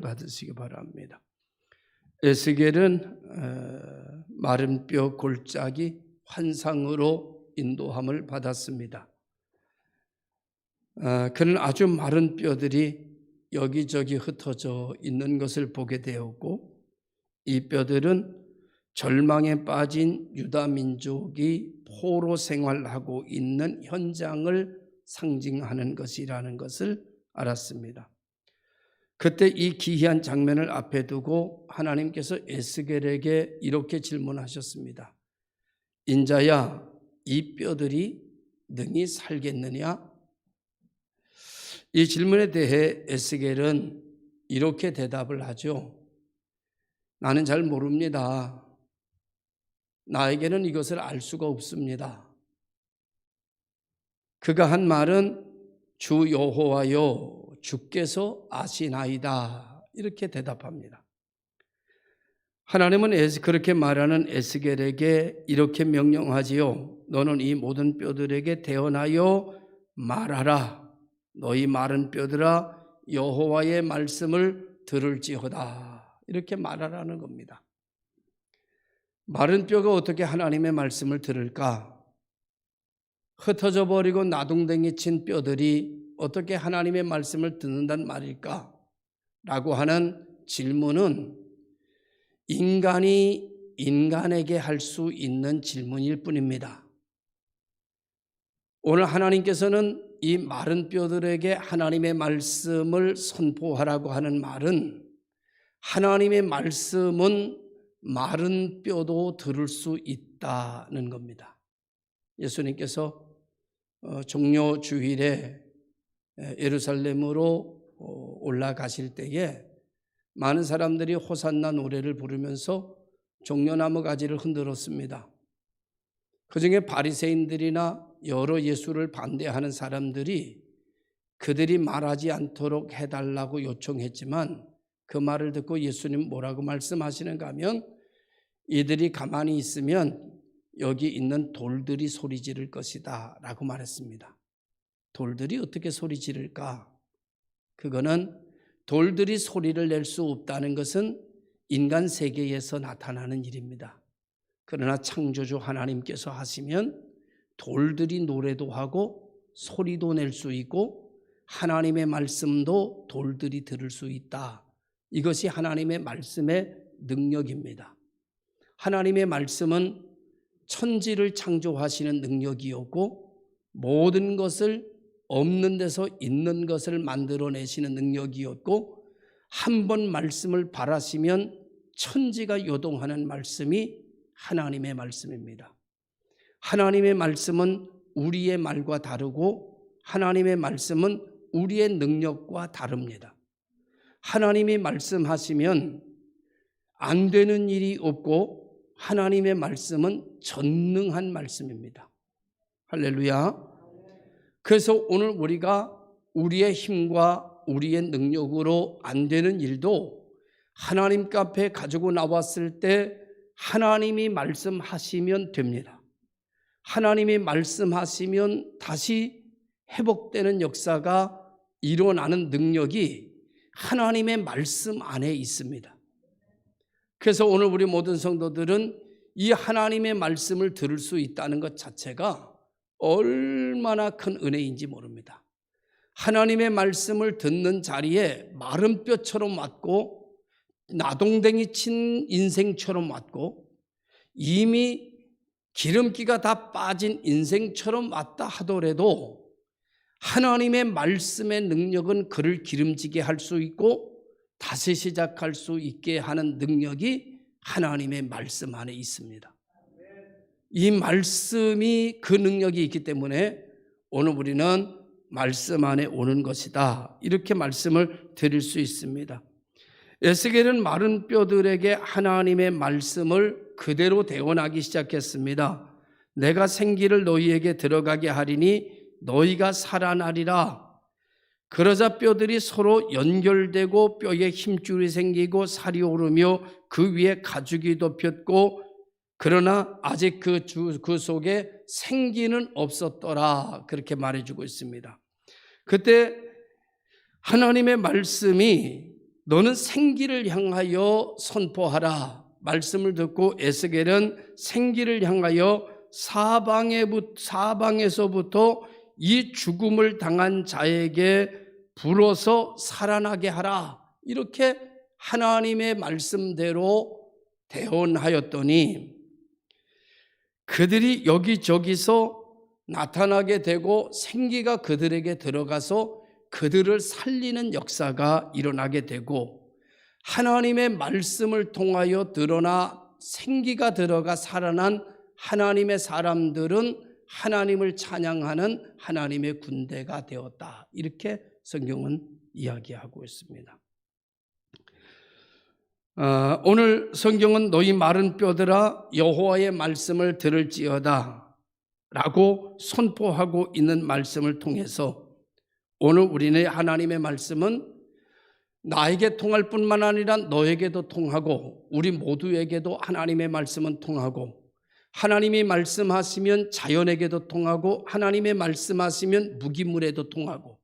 받으시기 바랍니다. 에스겔은 마른 뼈 골짜기 환상으로 인도함을 받았습니다. 그는 아주 마른 뼈들이 여기저기 흩어져 있는 것을 보게 되었고, 이 뼈들은 절망에 빠진 유다 민족이 포로 생활하고 있는 현장을 상징하는 것이라는 것을 알았습니다. 그때 이 기이한 장면을 앞에 두고 하나님께서 에스겔에게 이렇게 질문하셨습니다. 인자야, 이 뼈들이 능히 살겠느냐? 이 질문에 대해 에스겔은 이렇게 대답을 하죠. 나는 잘 모릅니다. 나에게는 이것을 알 수가 없습니다. 그가 한 말은 주 여호와여, 주께서 아시나이다, 이렇게 대답합니다. 하나님은 그렇게 말하는 에스겔에게 이렇게 명령하지요. 너는 이 모든 뼈들에게 대언하여 말하라. 너희 마른 뼈들아, 여호와의 말씀을 들을지어다. 이렇게 말하라는 겁니다. 마른 뼈가 어떻게 하나님의 말씀을 들을까? 흩어져 버리고 나동댕이 친 뼈들이 어떻게 하나님의 말씀을 듣는단 말일까? 라고 하는 질문은 인간이 인간에게 할 수 있는 질문일 뿐입니다. 오늘 하나님께서는 이 마른 뼈들에게 하나님의 말씀을 선포하라고 하는 말은, 하나님의 말씀은 마른 뼈도 들을 수 있다는 겁니다. 예수님께서 종려 주일에 예루살렘으로 올라가실 때에 많은 사람들이 호산나 노래를 부르면서 종려나무 가지를 흔들었습니다. 그중에 바리새인들이나 여러 예수를 반대하는 사람들이 그들이 말하지 않도록 해달라고 요청했지만, 그 말을 듣고 예수님 뭐라고 말씀하시는가 하면, 이들이 가만히 있으면 여기 있는 돌들이 소리 지를 것이다 라고 말했습니다. 돌들이 어떻게 소리 지를까? 그거는 돌들이 소리를 낼 수 없다는 것은 인간 세계에서 나타나는 일입니다. 그러나 창조주 하나님께서 하시면 돌들이 노래도 하고 소리도 낼 수 있고 하나님의 말씀도 돌들이 들을 수 있다. 이것이 하나님의 말씀의 능력입니다. 하나님의 말씀은 천지를 창조하시는 능력이었고, 모든 것을 없는 데서 있는 것을 만들어내시는 능력이었고, 한 번 말씀을 발하시면 천지가 요동하는 말씀이 하나님의 말씀입니다. 하나님의 말씀은 우리의 말과 다르고, 하나님의 말씀은 우리의 능력과 다릅니다. 하나님이 말씀하시면 안 되는 일이 없고, 하나님의 말씀은 전능한 말씀입니다. 할렐루야. 그래서 오늘 우리가 우리의 힘과 우리의 능력으로 안 되는 일도 하나님 앞에 가지고 나왔을 때 하나님이 말씀하시면 됩니다. 하나님이 말씀하시면 다시 회복되는 역사가 일어나는 능력이 하나님의 말씀 안에 있습니다. 그래서 오늘 우리 모든 성도들은 이 하나님의 말씀을 들을 수 있다는 것 자체가 얼마나 큰 은혜인지 모릅니다. 하나님의 말씀을 듣는 자리에 마른 뼈처럼 왔고 나동댕이 친 인생처럼 왔고 이미 기름기가 다 빠진 인생처럼 왔다 하더라도 하나님의 말씀의 능력은 그를 기름지게 할 수 있고 다시 시작할 수 있게 하는 능력이 하나님의 말씀 안에 있습니다. 이 말씀이 그 능력이 있기 때문에 오늘 우리는 말씀 안에 오는 것이다, 이렇게 말씀을 드릴 수 있습니다. 에스겔은 마른 뼈들에게 하나님의 말씀을 그대로 대언하기 시작했습니다. 내가 생기를 너희에게 들어가게 하리니 너희가 살아나리라. 그러자 뼈들이 서로 연결되고 뼈에 힘줄이 생기고 살이 오르며 그 위에 가죽이 덮였고, 그러나 아직 그 속에 생기는 없었더라, 그렇게 말해주고 있습니다. 그때 하나님의 말씀이 너는 생기를 향하여 선포하라. 말씀을 듣고 에스겔은 생기를 향하여 사방에서부터 이 죽음을 당한 자에게 불어서 살아나게 하라. 이렇게 하나님의 말씀대로 대언하였더니 그들이 여기저기서 나타나게 되고 생기가 그들에게 들어가서 그들을 살리는 역사가 일어나게 되고 하나님의 말씀을 통하여 드러나 생기가 들어가 살아난 하나님의 사람들은 하나님을 찬양하는 하나님의 군대가 되었다. 이렇게 성경은 이야기하고 있습니다. 오늘 성경은 너희 마른 뼈들아 여호와의 말씀을 들을지어다 라고 선포하고 있는 말씀을 통해서 오늘 우리는 하나님의 말씀은 나에게 통할 뿐만 아니라 너에게도 통하고 우리 모두에게도 하나님의 말씀은 통하고 하나님이 말씀하시면 자연에게도 통하고 하나님의 말씀하시면 무기물에도 통하고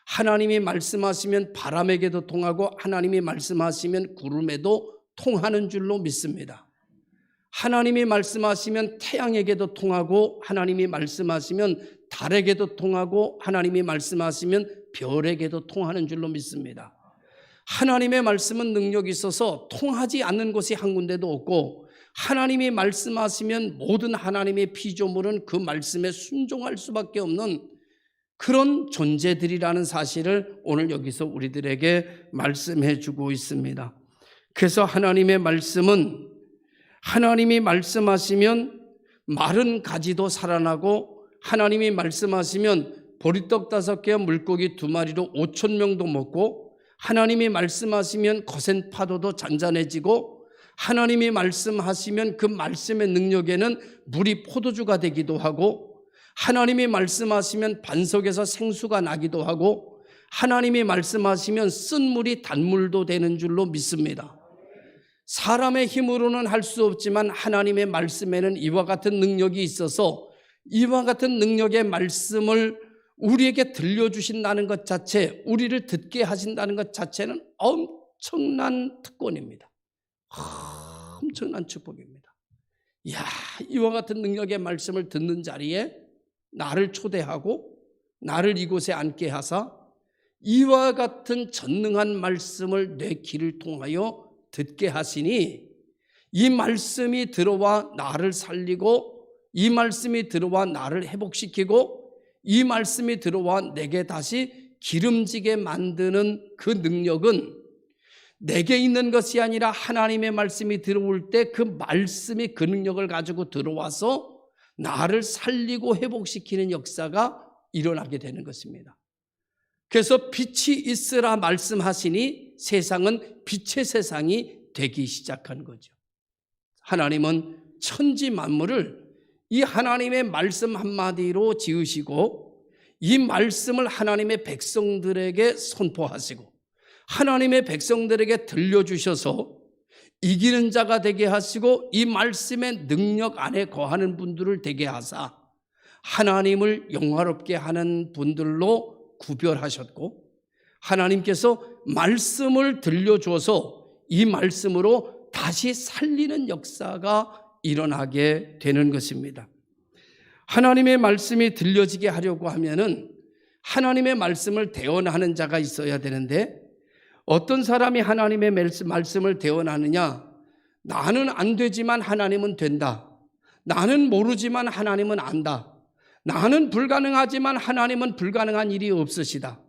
하나님이 말씀하시면 바람에게도 통하고 하나님이 말씀하시면 구름에도 통하는 줄로 믿습니다. 하나님이 말씀하시면 태양에게도 통하고 하나님이 말씀하시면 달에게도 통하고 하나님이 말씀하시면 별에게도 통하는 줄로 믿습니다. 하나님의 말씀은 능력이 있어서 통하지 않는 곳이 한 군데도 없고 하나님이 말씀하시면 모든 하나님의 피조물은 그 말씀에 순종할 수밖에 없는 그런 존재들이라는 사실을 오늘 여기서 우리들에게 말씀해 주고 있습니다. 그래서 하나님의 말씀은 하나님이 말씀하시면 마른 가지도 살아나고 하나님이 말씀하시면 보리떡 5개 물고기 2마리로 5,000명도 먹고 하나님이 말씀하시면 거센 파도도 잔잔해지고 하나님이 말씀하시면 그 말씀의 능력에는 물이 포도주가 되기도 하고 하나님이 말씀하시면 반석에서 생수가 나기도 하고 하나님이 말씀하시면 쓴 물이 단물도 되는 줄로 믿습니다. 사람의 힘으로는 할 수 없지만 하나님의 말씀에는 이와 같은 능력이 있어서 이와 같은 능력의 말씀을 우리에게 들려주신다는 것 자체, 우리를 듣게 하신다는 것 자체는 엄청난 특권입니다. 엄청난 축복입니다. 이야, 이와 같은 능력의 말씀을 듣는 자리에 나를 초대하고 나를 이곳에 앉게 하사 이와 같은 전능한 말씀을 내 귀를 통하여 듣게 하시니 이 말씀이 들어와 나를 살리고 이 말씀이 들어와 나를 회복시키고 이 말씀이 들어와 내게 다시 기름지게 만드는 그 능력은 내게 있는 것이 아니라 하나님의 말씀이 들어올 때 그 말씀이 그 능력을 가지고 들어와서 나를 살리고 회복시키는 역사가 일어나게 되는 것입니다. 그래서 빛이 있으라 말씀하시니 세상은 빛의 세상이 되기 시작한 거죠. 하나님은 천지 만물을 이 하나님의 말씀 한마디로 지으시고 이 말씀을 하나님의 백성들에게 선포하시고 하나님의 백성들에게 들려주셔서 이기는 자가 되게 하시고 이 말씀의 능력 안에 거하는 분들을 되게 하사 하나님을 영화롭게 하는 분들로 구별하셨고 하나님께서 말씀을 들려줘서 이 말씀으로 다시 살리는 역사가 일어나게 되는 것입니다. 하나님의 말씀이 들려지게 하려고 하면은 하나님의 말씀을 대언하는 자가 있어야 되는데 어떤 사람이 하나님의 말씀을 대언하느냐? 나는 안 되지만 하나님은 된다. 나는 모르지만 하나님은 안다. 나는 불가능하지만 하나님은 불가능한 일이 없으시다.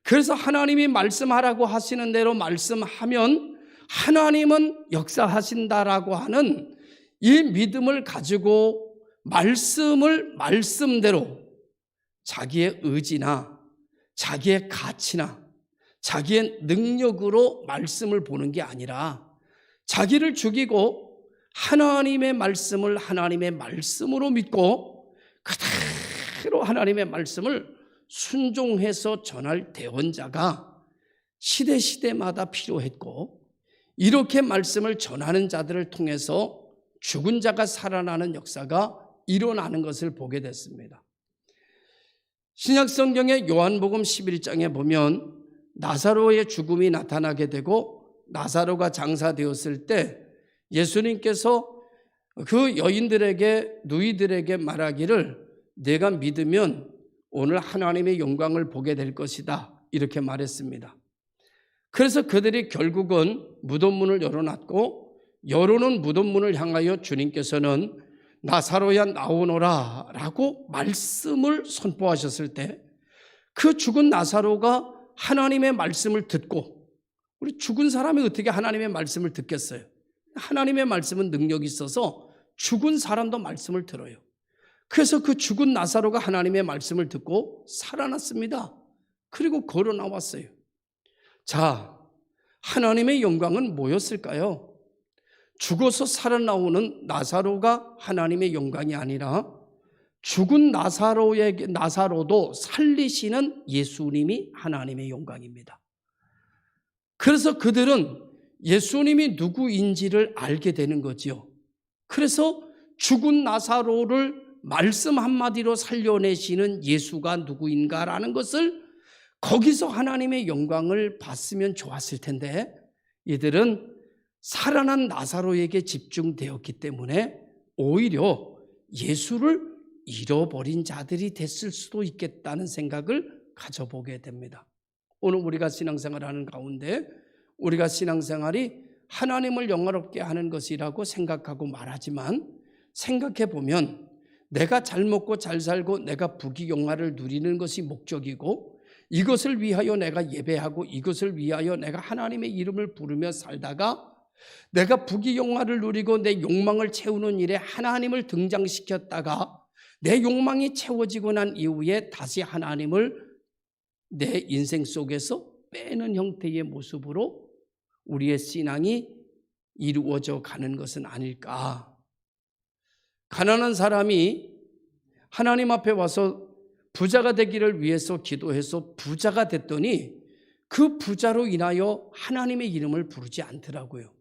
그래서 하나님이 말씀하라고 하시는 대로 말씀하면 하나님은 역사하신다라고 하는 이 믿음을 가지고 말씀을 말씀대로 자기의 의지나 자기의 가치나 자기의 능력으로 말씀을 보는 게 아니라 자기를 죽이고 하나님의 말씀을 하나님의 말씀으로 믿고 그대로 하나님의 말씀을 순종해서 전할 대언자가 시대마다 필요했고 이렇게 말씀을 전하는 자들을 통해서 죽은 자가 살아나는 역사가 일어나는 것을 보게 됐습니다. 신약 성경의 요한복음 11장에 보면 나사로의 죽음이 나타나게 되고 나사로가 장사되었을 때 예수님께서 그 여인들에게, 누이들에게 말하기를 내가 믿으면 오늘 하나님의 영광을 보게 될 것이다, 이렇게 말했습니다. 그래서 그들이 결국은 무덤문을 열어놨고, 열어놓은 무덤문을 향하여 주님께서는 나사로야 나오너라 라고 말씀을 선포하셨을 때 그 죽은 나사로가 하나님의 말씀을 듣고, 우리 죽은 사람이 어떻게 하나님의 말씀을 듣겠어요? 하나님의 말씀은 능력이 있어서 죽은 사람도 말씀을 들어요. 그래서 그 죽은 나사로가 하나님의 말씀을 듣고 살아났습니다. 그리고 걸어 나왔어요. 자, 하나님의 영광은 뭐였을까요? 죽어서 살아나오는 나사로가 하나님의 영광이 아니라 죽은 나사로도 살리시는 예수님이 하나님의 영광입니다. 그래서 그들은 예수님이 누구인지를 알게 되는 거죠. 그래서 죽은 나사로를 말씀 한마디로 살려내시는 예수가 누구인가라는 것을 거기서 하나님의 영광을 봤으면 좋았을 텐데, 이들은 살아난 나사로에게 집중되었기 때문에 오히려 예수를 잃어버린 자들이 됐을 수도 있겠다는 생각을 가져보게 됩니다. 오늘 우리가 신앙생활하는 가운데 우리가 신앙생활이 하나님을 영화롭게 하는 것이라고 생각하고 말하지만, 생각해 보면 내가 잘 먹고 잘 살고 내가 부귀영화를 누리는 것이 목적이고, 이것을 위하여 내가 예배하고 이것을 위하여 내가 하나님의 이름을 부르며 살다가 내가 부귀영화를 누리고 내 욕망을 채우는 일에 하나님을 등장시켰다가 내 욕망이 채워지고 난 이후에 다시 하나님을 내 인생 속에서 빼는 형태의 모습으로 우리의 신앙이 이루어져 가는 것은 아닐까. 가난한 사람이 하나님 앞에 와서 부자가 되기를 위해서 기도해서 부자가 됐더니 그 부자로 인하여 하나님의 이름을 부르지 않더라고요.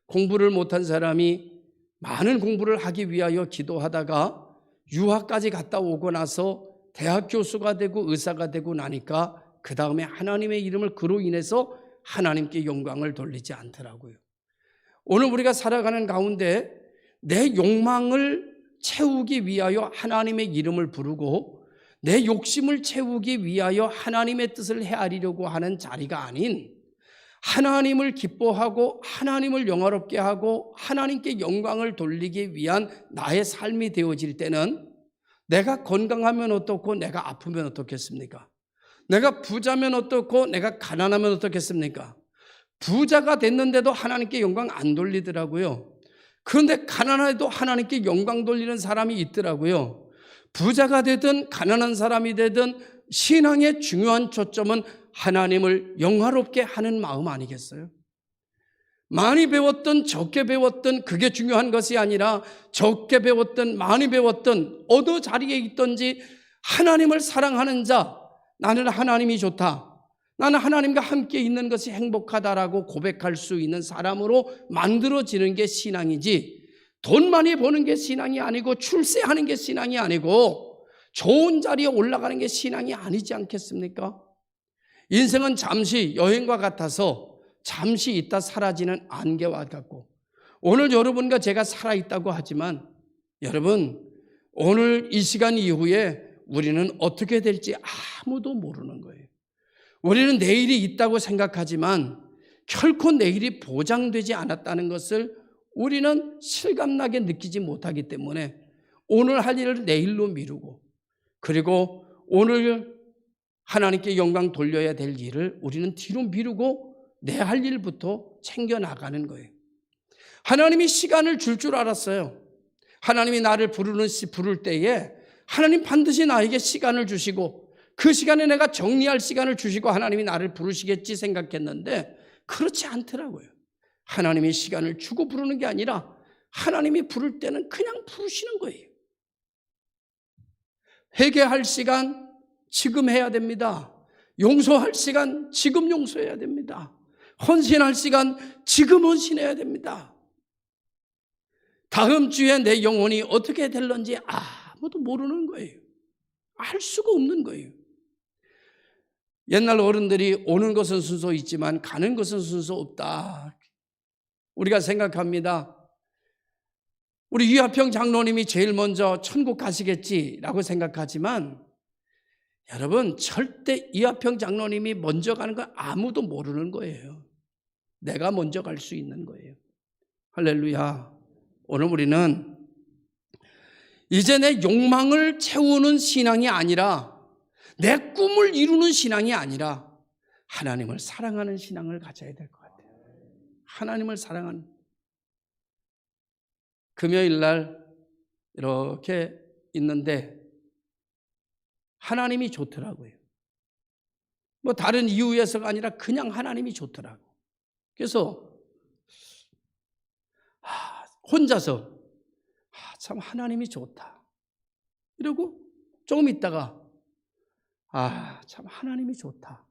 공부를 못한 사람이 많은 공부를 하기 위하여 기도하다가 유학까지 갔다 오고 나서 대학 교수가 되고 의사가 되고 나니까 그 다음에 하나님의 이름을 그로 인해서 하나님께 영광을 돌리지 않더라고요. 오늘 우리가 살아가는 가운데 내 욕망을 채우기 위하여 하나님의 이름을 부르고 내 욕심을 채우기 위하여 하나님의 뜻을 헤아리려고 하는 자리가 아닌, 하나님을 기뻐하고 하나님을 영화롭게 하고 하나님께 영광을 돌리기 위한 나의 삶이 되어질 때는, 내가 건강하면 어떻고 내가 아프면 어떻겠습니까? 내가 부자면 어떻고 내가 가난하면 어떻겠습니까? 부자가 됐는데도 하나님께 영광 안 돌리더라고요. 그런데 가난해도 하나님께 영광 돌리는 사람이 있더라고요. 부자가 되든 가난한 사람이 되든 신앙의 중요한 초점은 하나님을 영화롭게 하는 마음 아니겠어요? 많이 배웠든 적게 배웠든 그게 중요한 것이 아니라, 적게 배웠든 많이 배웠든 어느 자리에 있든지 하나님을 사랑하는 자, 나는 하나님이 좋다, 나는 하나님과 함께 있는 것이 행복하다라고 고백할 수 있는 사람으로 만들어지는 게 신앙이지, 돈 많이 버는 게 신앙이 아니고 출세하는 게 신앙이 아니고 좋은 자리에 올라가는 게 신앙이 아니지 않겠습니까? 인생은 잠시 여행과 같아서 잠시 있다 사라지는 안개와 같고, 오늘 여러분과 제가 살아있다고 하지만 여러분, 오늘 이 시간 이후에 우리는 어떻게 될지 아무도 모르는 거예요. 우리는 내일이 있다고 생각하지만 결코 내일이 보장되지 않았다는 것을 우리는 실감나게 느끼지 못하기 때문에 오늘 할 일을 내일로 미루고, 그리고 오늘 하나님께 영광 돌려야 될 일을 우리는 뒤로 미루고 내 할 일부터 챙겨나가는 거예요. 하나님이 시간을 줄 줄 알았어요. 하나님이 나를 부를 때에 하나님 반드시 나에게 시간을 주시고 그 시간에 내가 정리할 시간을 주시고 하나님이 나를 부르시겠지 생각했는데 그렇지 않더라고요. 하나님이 시간을 주고 부르는 게 아니라 하나님이 부를 때는 그냥 부르시는 거예요. 회개할 시간 지금 해야 됩니다. 용서할 시간 지금 용서해야 됩니다. 헌신할 시간 지금 헌신해야 됩니다. 다음 주에 내 영혼이 어떻게 될런지 아무도 모르는 거예요. 알 수가 없는 거예요. 옛날 어른들이 오는 것은 순서 있지만 가는 것은 순서 없다. 우리가 생각합니다. 우리 유화평 장로님이 제일 먼저 천국 가시겠지라고 생각하지만 여러분, 절대 유화평 장로님이 먼저 가는 건 아무도 모르는 거예요. 내가 먼저 갈 수 있는 거예요. 할렐루야. 오늘 우리는 이제 내 욕망을 채우는 신앙이 아니라, 내 꿈을 이루는 신앙이 아니라 하나님을 사랑하는 신앙을 가져야 될 것 같아요. 하나님을 사랑하는. 금요일 날 이렇게 있는데 하나님이 좋더라고요. 뭐 다른 이유에서가 아니라 그냥 하나님이 좋더라고. 그래서 혼자서 참 하나님이 좋다 이러고 조금 있다가 참 하나님이 좋다,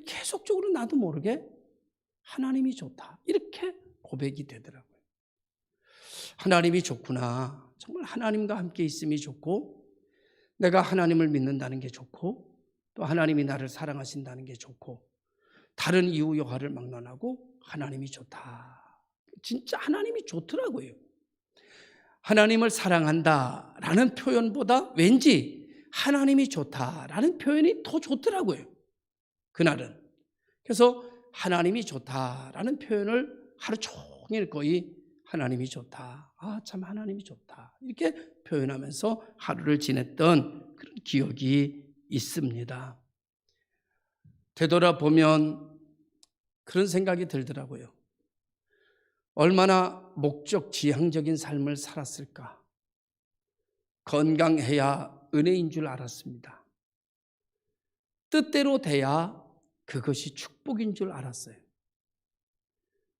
계속적으로 나도 모르게 하나님이 좋다 이렇게 고백이 되더라고요. 하나님이 좋구나. 정말 하나님과 함께 있음이 좋고, 내가 하나님을 믿는다는 게 좋고, 또 하나님이 나를 사랑하신다는 게 좋고, 다른 이유 여하를 막론하고 하나님이 좋다. 진짜 하나님이 좋더라고요. 하나님을 사랑한다라는 표현보다 왠지 하나님이 좋다라는 표현이 더 좋더라고요, 그날은. 그래서 하나님이 좋다라는 표현을 하루 종일 거의 하나님이 좋다, 참 하나님이 좋다 이렇게 표현하면서 하루를 지냈던 그런 기억이 있습니다. 되돌아보면 그런 생각이 들더라고요. 얼마나 목적 지향적인 삶을 살았을까. 건강해야 은혜인 줄 알았습니다. 뜻대로 돼야 그것이 축복인 줄 알았어요.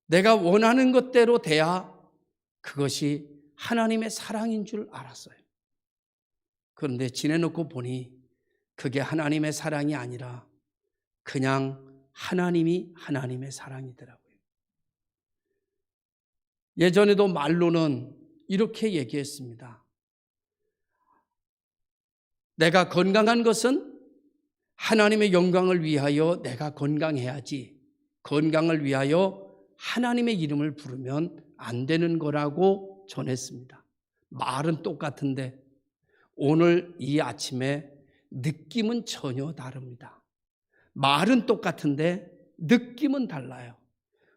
내가 원하는 것대로 돼야 그것이 하나님의 사랑인 줄 알았어요. 그런데 지내놓고 보니 그게 하나님의 사랑이 아니라 그냥 하나님이 하나님의 사랑이더라고요. 예전에도 말로는 이렇게 얘기했습니다. 내가 건강한 것은 하나님의 영광을 위하여 내가 건강해야지, 건강을 위하여 하나님의 이름을 부르면 안 되는 거라고 전했습니다. 말은 똑같은데 오늘 이 아침에 느낌은 전혀 다릅니다. 말은 똑같은데 느낌은 달라요.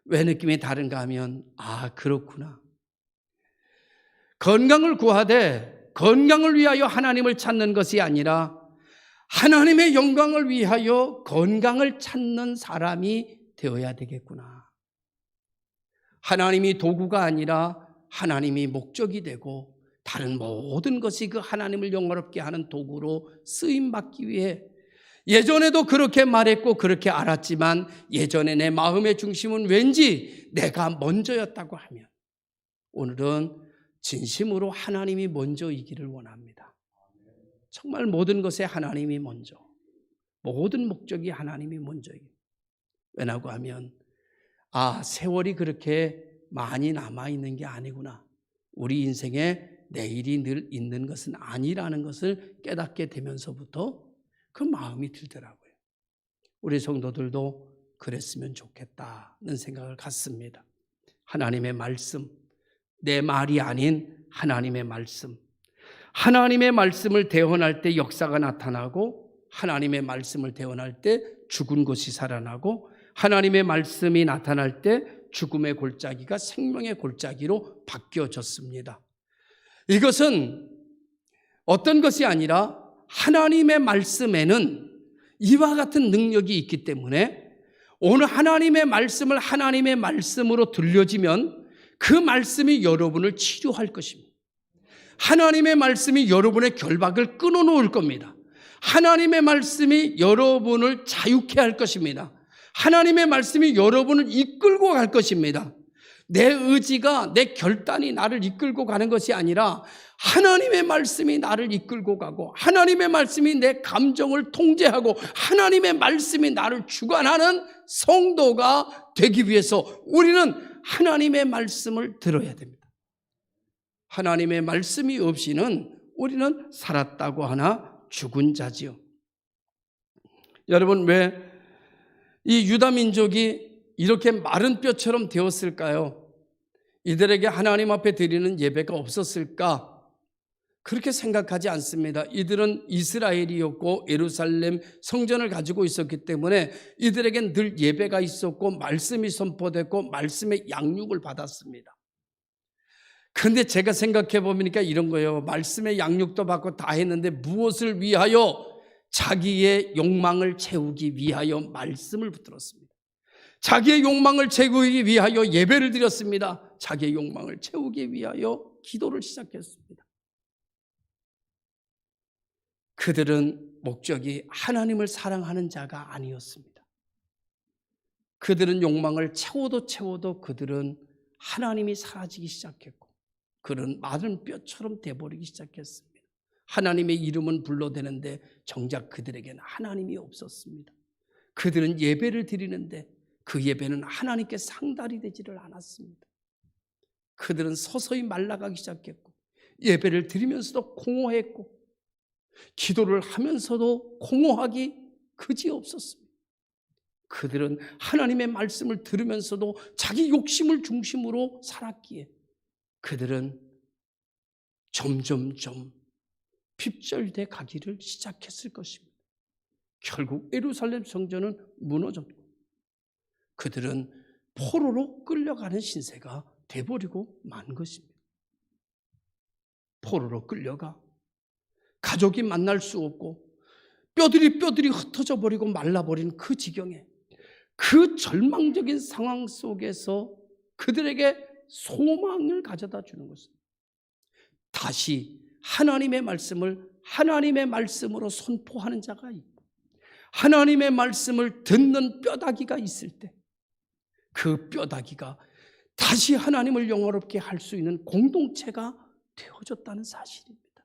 왜 느낌이 다른가 하면 그렇구나. 건강을 구하되 건강을 위하여 하나님을 찾는 것이 아니라 하나님의 영광을 위하여 건강을 찾는 사람이 되어야 되겠구나. 하나님이 도구가 아니라 하나님이 목적이 되고 다른 모든 것이 그 하나님을 영화롭게 하는 도구로 쓰임받기 위해, 예전에도 그렇게 말했고 그렇게 알았지만 예전에 내 마음의 중심은 왠지 내가 먼저였다고 하면 오늘은 진심으로 하나님이 먼저이기를 원합니다. 정말 모든 것에 하나님이 먼저, 모든 목적이 하나님이 먼저이기. 왜냐고 하면 세월이 그렇게 많이 남아있는 게 아니구나. 우리 인생에 내일이 늘 있는 것은 아니라는 것을 깨닫게 되면서부터 그 마음이 들더라고요. 우리 성도들도 그랬으면 좋겠다는 생각을 갖습니다. 하나님의 말씀, 내 말이 아닌 하나님의 말씀. 하나님의 말씀을 대언할 때 역사가 나타나고, 하나님의 말씀을 대언할 때 죽은 것이 살아나고, 하나님의 말씀이 나타날 때 죽음의 골짜기가 생명의 골짜기로 바뀌어졌습니다. 이것은 어떤 것이 아니라 하나님의 말씀에는 이와 같은 능력이 있기 때문에 오늘 하나님의 말씀을 하나님의 말씀으로 들려지면 그 말씀이 여러분을 치료할 것입니다. 하나님의 말씀이 여러분의 결박을 끊어놓을 겁니다. 하나님의 말씀이 여러분을 자유케 할 것입니다. 하나님의 말씀이 여러분을 이끌고 갈 것입니다. 내 의지가, 내 결단이 나를 이끌고 가는 것이 아니라 하나님의 말씀이 나를 이끌고 가고, 하나님의 말씀이 내 감정을 통제하고, 하나님의 말씀이 나를 주관하는 성도가 되기 위해서 우리는 하나님의 말씀을 들어야 됩니다. 하나님의 말씀이 없이는 우리는 살았다고 하나 죽은 자지요. 여러분, 왜 이 유다 민족이 이렇게 마른 뼈처럼 되었을까요? 이들에게 하나님 앞에 드리는 예배가 없었을까? 그렇게 생각하지 않습니다. 이들은 이스라엘이었고 예루살렘 성전을 가지고 있었기 때문에 이들에겐 늘 예배가 있었고 말씀이 선포됐고 말씀의 양육을 받았습니다. 그런데 제가 생각해 보니까 이런 거예요. 말씀의 양육도 받고 다 했는데 무엇을 위하여? 자기의 욕망을 채우기 위하여 말씀을 붙들었습니다. 자기의 욕망을 채우기 위하여 예배를 드렸습니다. 자기의 욕망을 채우기 위하여 기도를 시작했습니다. 그들은 목적이 하나님을 사랑하는 자가 아니었습니다. 그들은 욕망을 채워도 그들은 하나님이 사라지기 시작했고 그런 마른 뼈처럼 돼버리기 시작했습니다. 하나님의 이름은 불러대는데 정작 그들에게는 하나님이 없었습니다. 그들은 예배를 드리는데 그 예배는 하나님께 상달이 되지를 않았습니다. 그들은 서서히 말라가기 시작했고 예배를 드리면서도 공허했고 기도를 하면서도 공허하기 그지없었습니다. 그들은 하나님의 말씀을 들으면서도 자기 욕심을 중심으로 살았기에 그들은 점점점 핍절돼 가기를 시작했을 것입니다. 결국 예루살렘 성전은 무너졌고 그들은 포로로 끌려가는 신세가 돼버리고 만 것입니다. 포로로 끌려가 가족이 만날 수 없고 뼈들이 흩어져 버리고 말라버린 그 지경에 그 절망적인 상황 속에서 그들에게 소망을 가져다 주는 것입니다. 다시 하나님의 말씀을 하나님의 말씀으로 선포하는 자가 있고 하나님의 말씀을 듣는 뼈다귀가 있을 때 그 뼈다귀가 다시 하나님을 영화롭게 할 수 있는 공동체가 되어졌다는 사실입니다.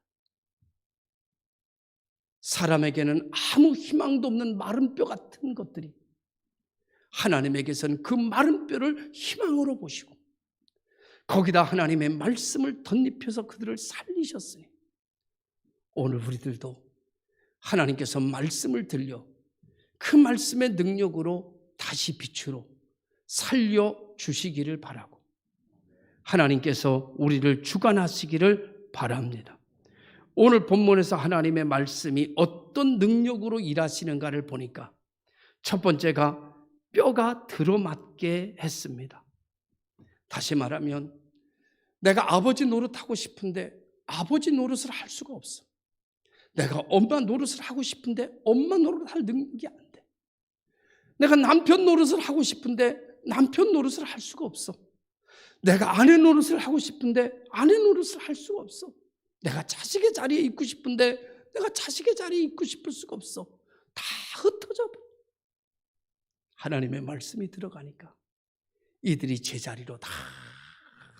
사람에게는 아무 희망도 없는 마른 뼈 같은 것들이 하나님에게서는 그 마른 뼈를 희망으로 보시고 거기다 하나님의 말씀을 덧입혀서 그들을 살리셨으니 오늘 우리들도 하나님께서 말씀을 들려 그 말씀의 능력으로 다시 빛으로 살려주시기를 바라고 하나님께서 우리를 주관하시기를 바랍니다. 오늘 본문에서 하나님의 말씀이 어떤 능력으로 일하시는가를 보니까 첫 번째가 뼈가 들어맞게 했습니다. 다시 말하면 내가 아버지 노릇하고 싶은데 아버지 노릇을 할 수가 없어. 내가 엄마 노릇을 하고 싶은데 엄마 노릇을 할 능력이 안 돼. 내가 남편 노릇을 하고 싶은데 남편 노릇을 할 수가 없어. 내가 아내 노릇을 하고 싶은데 아내 노릇을 할 수가 없어. 내가 자식의 자리에 있고 싶은데 내가 자식의 자리에 있고 싶을 수가 없어. 다 흩어져 버려. 하나님의 말씀이 들어가니까 이들이 제자리로 다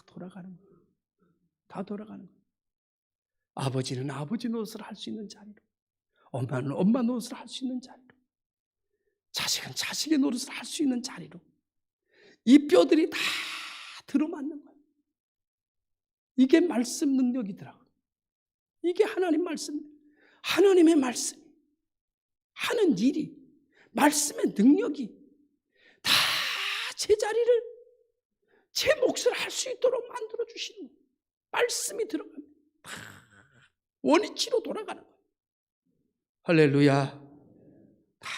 돌아가는 거예요. 다 돌아가는 거예요. 아버지는 아버지 노릇을 할 수 있는 자리로, 엄마는 엄마 노릇을 할 수 있는 자리로, 자식은 자식의 노릇을 할 수 있는 자리로 이 뼈들이 다 들어맞는 거예요. 이게 말씀 능력이더라고요. 이게 하나님 말씀, 하나님의 말씀 하는 일이, 말씀의 능력이 다 제 자리를, 제 몫을 할 수 있도록 만들어 주시는 거예요. 말씀이 들어가면 다 원위치로 돌아가는 거예요. 할렐루야. 다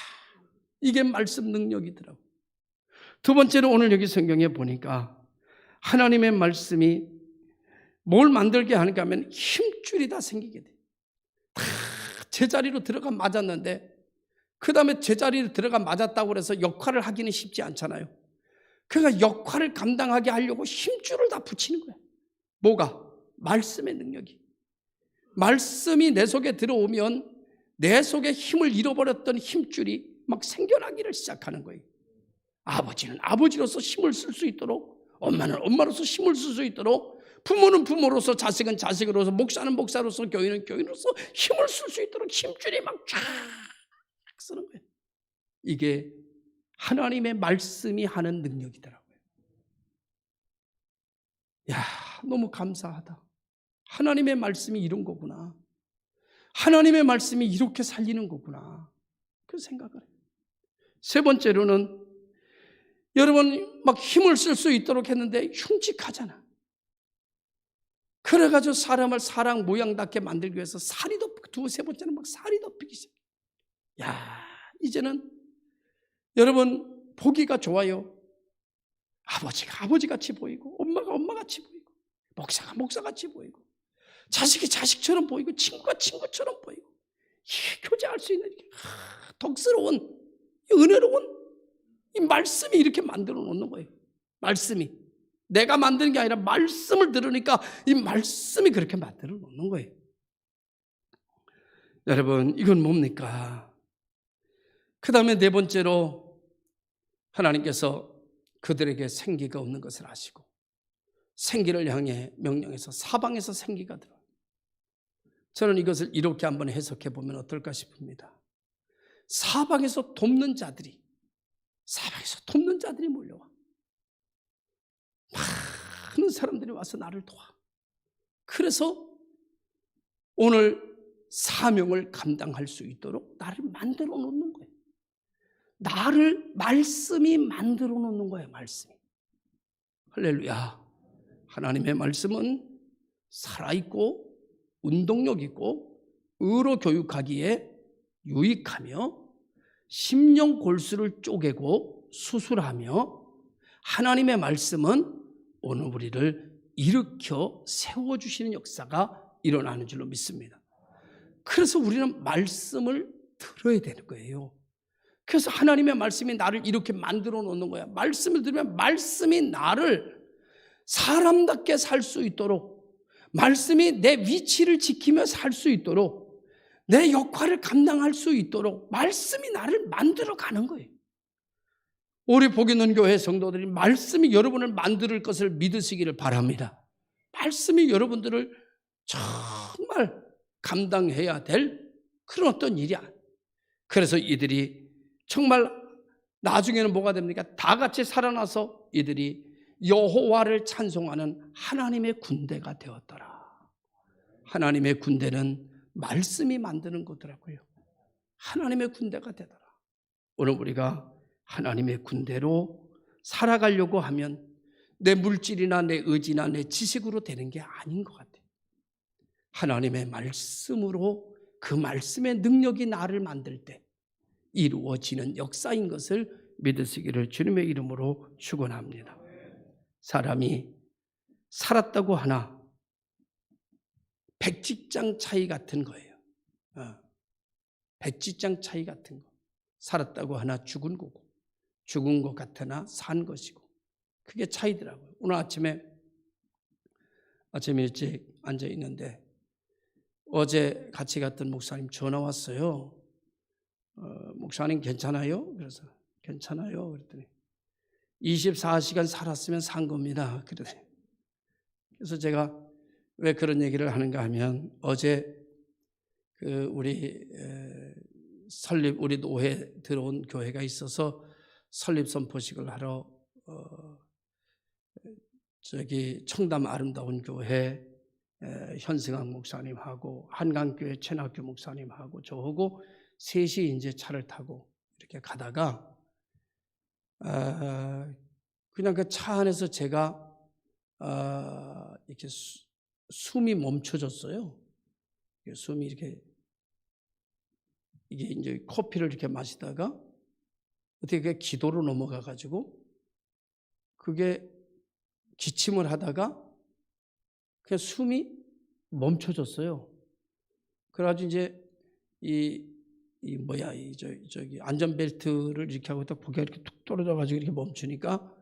이게 말씀 능력이더라고요. 두 번째로 오늘 여기 성경에 보니까 하나님의 말씀이 뭘 만들게 하는가 하면 힘줄이 다 생기게 돼요. 다 제자리로 들어가 맞았는데 그 다음에 제자리로 들어가 맞았다고 해서 역할을 하기는 쉽지 않잖아요. 그러니까 역할을 감당하게 하려고 힘줄을 다 붙이는 거예요. 뭐가? 말씀의 능력이. 말씀이 내 속에 들어오면 내 속에 힘을 잃어버렸던 힘줄이 막 생겨나기를 시작하는 거예요. 아버지는 아버지로서 힘을 쓸 수 있도록, 엄마는 엄마로서 힘을 쓸 수 있도록, 부모는 부모로서, 자식은 자식으로서, 목사는 목사로서, 교인은 교인으로서 힘을 쓸 수 있도록 힘줄이 막 쫙 쓰는 거예요. 이게 하나님의 말씀이 하는 능력이더라고요. 야, 너무 감사하다. 하나님의 말씀이 이런 거구나. 하나님의 말씀이 이렇게 살리는 거구나. 그 생각을 해요. 세 번째로는 여러분 막 힘을 쓸 수 있도록 했는데 흉측하잖아. 그래가지고 사람을 사람 모양답게 만들기 위해서 살이 덮이고, 세 번째는 막 살이 덮이기 시작해. 야, 이제는 여러분 보기가 좋아요. 아버지가 아버지같이 보이고, 엄마가 엄마같이 보이고, 목사가 목사같이 보이고, 자식이 자식처럼 보이고, 친구가 친구처럼 보이고, 이게 교제할 수 있는 덕스러운, 은혜로운 이 말씀이 이렇게 만들어 놓는 거예요. 말씀이 내가 만드는 게 아니라 말씀을 들으니까 이 말씀이 그렇게 만들어 놓는 거예요. 여러분, 이건 뭡니까? 그 다음에 네 번째로 하나님께서 그들에게 생기가 없는 것을 아시고 생기를 향해 명령해서 사방에서 생기가 들어요. 저는 이것을 이렇게 한번 해석해 보면 어떨까 싶습니다. 사방에서 돕는 자들이 몰려와. 많은 사람들이 와서 나를 도와. 그래서 오늘 사명을 감당할 수 있도록 나를 만들어 놓는 거예요. 나를 말씀이 만들어 놓는 거예요. 말씀이. 할렐루야. 하나님의 말씀은 살아있고 운동력 있고 의로 교육하기에 유익하며 심령 골수를 쪼개고 수술하며 하나님의 말씀은 오늘 우리를 일으켜 세워주시는 역사가 일어나는 줄로 믿습니다. 그래서 우리는 말씀을 들어야 되는 거예요. 그래서 하나님의 말씀이 나를 이렇게 만들어 놓는 거야. 말씀을 들으면 말씀이 나를 사람답게 살 수 있도록, 말씀이 내 위치를 지키며 살 수 있도록, 내 역할을 감당할 수 있도록 말씀이 나를 만들어 가는 거예요. 우리 복 있는 교회 성도들이 말씀이 여러분을 만들 것을 믿으시기를 바랍니다. 말씀이 여러분들을 정말 감당해야 될 그런 어떤 일이야. 그래서 이들이 정말 나중에는 뭐가 됩니까? 다 같이 살아나서 이들이 여호와를 찬송하는 하나님의 군대가 되었더라. 하나님의 군대는 말씀이 만드는 거더라고요. 하나님의 군대가 되더라. 오늘 우리가 하나님의 군대로 살아가려고 하면 내 물질이나 내 의지나 내 지식으로 되는 게 아닌 것 같아요. 하나님의 말씀으로 그 말씀의 능력이 나를 만들 때 이루어지는 역사인 것을 믿으시기를 주님의 이름으로 축원합니다. 사람이 살았다고 하나 백지장 차이 같은 거예요. 백지장 차이 같은 거. 살았다고 하나 죽은 거고, 죽은 것 같으나 산 것이고, 그게 차이더라고요. 오늘 아침에 일찍 앉아 있는데 어제 같이 갔던 목사님 전화 왔어요. 목사님 괜찮아요? 그래서 괜찮아요. 그랬더니 24시간 살았으면 산 겁니다. 그래서 제가 왜 그런 얘기를 하는가 하면 어제 우리 설립 우리 노회 들어온 교회가 있어서 설립 선포식을 하러 저기 청담 아름다운 교회 현승학 목사님하고 한강교회 최낙규 목사님하고 저하고 셋이 이제 차를 타고 이렇게 가다가 그냥 그 차 안에서 제가 이렇게 숨이 멈춰졌어요. 숨이 이게 이제 커피를 이렇게 마시다가 어떻게 기도로 넘어가 가지고 그게 기침을 하다가 그냥 숨이 멈춰졌어요. 그래가지고 이제 저기 안전벨트를 이렇게 하고 딱 고개가 이렇게 툭 떨어져가지고 이렇게 멈추니까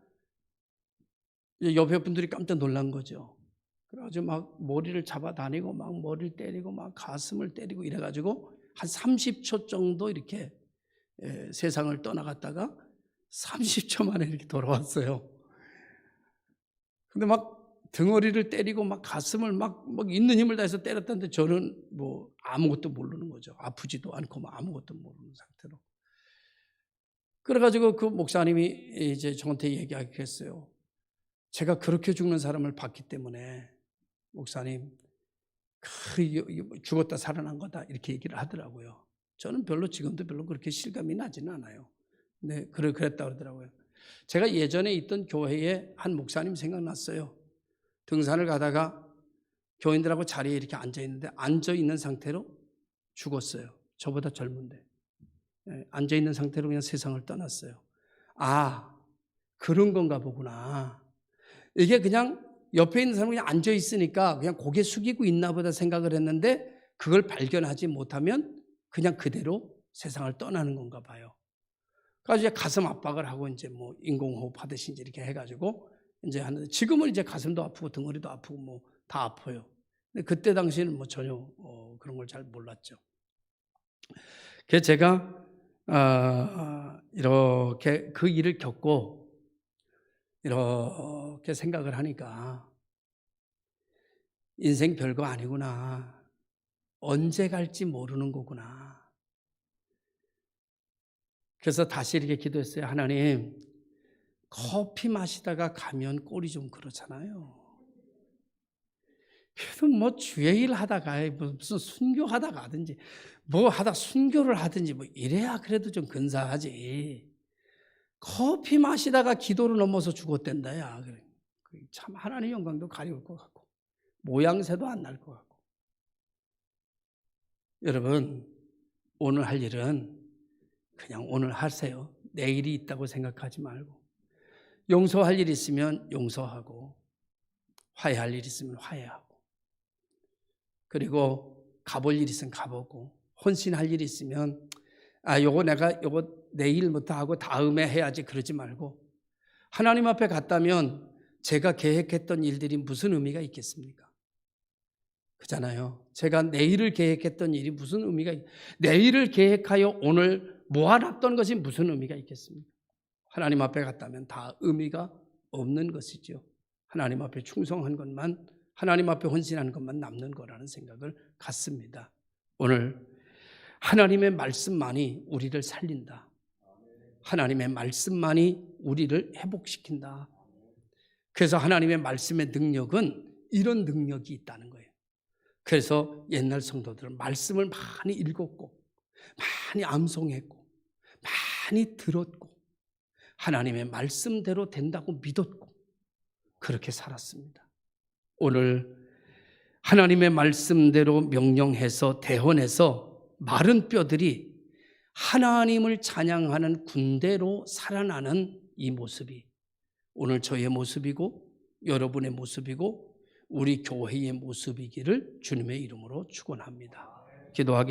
이제 옆에 분들이 깜짝 놀란 거죠. 그래가지고 막 머리를 잡아다니고 막 머리를 때리고 막 가슴을 때리고 이래가지고 한 30초 정도 이렇게 세상을 떠나갔다가 30초 만에 이렇게 돌아왔어요. 근데 막 등어리를 때리고 막 가슴을 막 있는 힘을 다해서 때렸다는데 저는 뭐 아무것도 모르는 거죠. 아프지도 않고 막 아무것도 모르는 상태로. 그래가지고 그 목사님이 이제 저한테 얘기하겠어요. 제가 그렇게 죽는 사람을 봤기 때문에 목사님 죽었다 살아난 거다 이렇게 얘기를 하더라고요. 저는 지금도 별로 그렇게 실감이 나지는 않아요. 네, 그랬다 그러더라고요. 제가 예전에 있던 교회에 한 목사님 생각났어요. 등산을 가다가 교인들하고 자리에 이렇게 앉아 있는데 앉아 있는 상태로 죽었어요. 저보다 젊은데. 앉아 있는 상태로 그냥 세상을 떠났어요. 아, 그런 건가 보구나. 이게 그냥 옆에 있는 사람이 그냥 앉아 있으니까 그냥 고개 숙이고 있나 보다 생각을 했는데 그걸 발견하지 못하면 그냥 그대로 세상을 떠나는 건가 봐요. 그래서 이제 가슴 압박을 하고 이제 뭐 인공호흡 하듯이 이제 이렇게 해가지고 이제 하는데 지금은 이제 가슴도 아프고 등허리도 아프고 뭐 다 아파요. 근데 그때 당시에는 뭐 전혀 그런 걸 잘 몰랐죠. 그래서 제가 이렇게 그 일을 겪고 이렇게 생각을 하니까 인생 별거 아니구나. 언제 갈지 모르는 거구나. 그래서 다시 이렇게 기도했어요. 하나님, 커피 마시다가 가면 꼴이 좀 그렇잖아요. 그래도 뭐 주의 일 하다가 무슨 순교하다가 하든지 뭐 하다 순교를 하든지 뭐 이래야 그래도 좀 근사하지. 커피 마시다가 기도를 넘어서 죽었댄다, 야. 참 하나님 영광도 가려울 것 같고 모양새도 안 날 것 같고. 여러분, 오늘 할 일은 그냥 오늘 하세요. 내일이 있다고 생각하지 말고. 용서할 일 있으면 용서하고, 화해할 일 있으면 화해하고, 그리고 가볼 일 있으면 가보고, 혼신할 일 있으면 요거 내일부터 하고 다음에 해야지 그러지 말고, 하나님 앞에 갔다면 제가 계획했던 일들이 무슨 의미가 있겠습니까? 그잖아요. 제가 내일을 계획했던 일이 무슨 의미가 내일을 계획하여 오늘 모아놨던 것이 무슨 의미가 있겠습니까? 하나님 앞에 갔다면 다 의미가 없는 것이죠. 하나님 앞에 충성한 것만, 하나님 앞에 헌신한 것만 남는 거라는 생각을 갖습니다. 오늘 하나님의 말씀만이 우리를 살린다. 하나님의 말씀만이 우리를 회복시킨다. 그래서 하나님의 말씀의 능력은 이런 능력이 있다는 거예요. 그래서 옛날 성도들은 말씀을 많이 읽었고 많이 암송했고 많이 들었고 하나님의 말씀대로 된다고 믿었고 그렇게 살았습니다. 오늘 하나님의 말씀대로 명령해서 대언해서 마른 뼈들이 하나님을 찬양하는 군대로 살아나는 이 모습이 오늘 저의 모습이고 여러분의 모습이고 우리 교회의 모습이기를 주님의 이름으로 축원합니다. 기도하겠습니다.